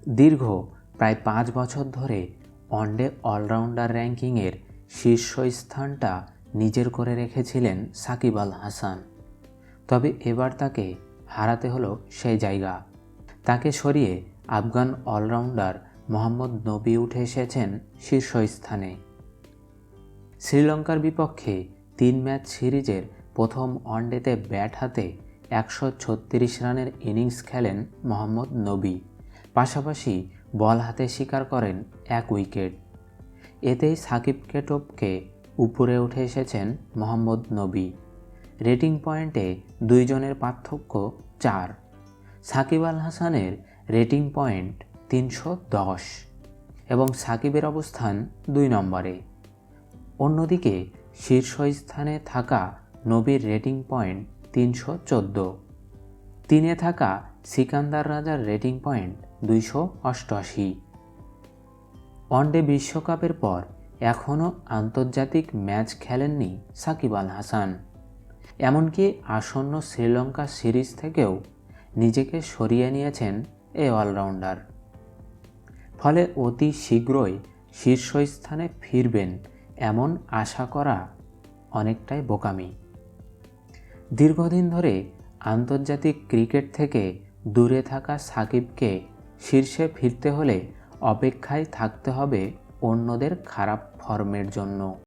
দীর্ঘ প্রায় 5 বছর ধরে ওয়ানডে অলরাউন্ডার র্যাঙ্কিংয়ের শীর্ষস্থানটা নিজের করে রেখেছিলেন সাকিব আল হাসান। তবে এবার তাকে হারাতে হলো সেই জায়গা। তাকে সরিয়ে আফগান অলরাউন্ডার মোহাম্মদ নবী উঠে এসেছেন শীর্ষস্থানে। শ্রীলঙ্কার বিপক্ষে 3 ম্যাচ সিরিজের প্রথম ওয়ানডেতে ব্যাট হাতে 136 রানের ইনিংস খেলেন মোহাম্মদ নবী, পাশাপাশি বল হাতে শিকার করেন 1 উইকেট। এতেই সাকিবকে টপকে উপরে উঠে এসেছেন মোহাম্মদ নবী। রেটিং পয়েন্টে দুইজনের পার্থক্য 4। সাকিব আল হাসানের রেটিং পয়েন্ট 310 এবং সাকিবের অবস্থান 2 নম্বরে। অন্যদিকে শীর্ষস্থানে থাকা নবীর রেটিং পয়েন্ট 314। 3-এ থাকা সিকান্দার রাজার রেটিং পয়েন্ট 288। ওয়ানডে বিশ্বকাপের পর এখনও আন্তর্জাতিক ম্যাচ খেলেননি সাকিব আল হাসান। এমনকি আসন্ন শ্রীলঙ্কা সিরিজ থেকেও নিজেকে সরিয়ে নিয়েছেন এই অলরাউন্ডার। ফলে অতি শীঘ্রই শীর্ষস্থানে ফিরবেন এমন আশা করা অনেকটাই বোকামি। দীর্ঘদিন ধরে আন্তর্জাতিক ক্রিকেট থেকে দূরে থাকা সাকিবকে শীর্ষে ফিরতে হলে অপেক্ষায় থাকতে হবে অন্যদের খারাপ ফর্মের জন্য।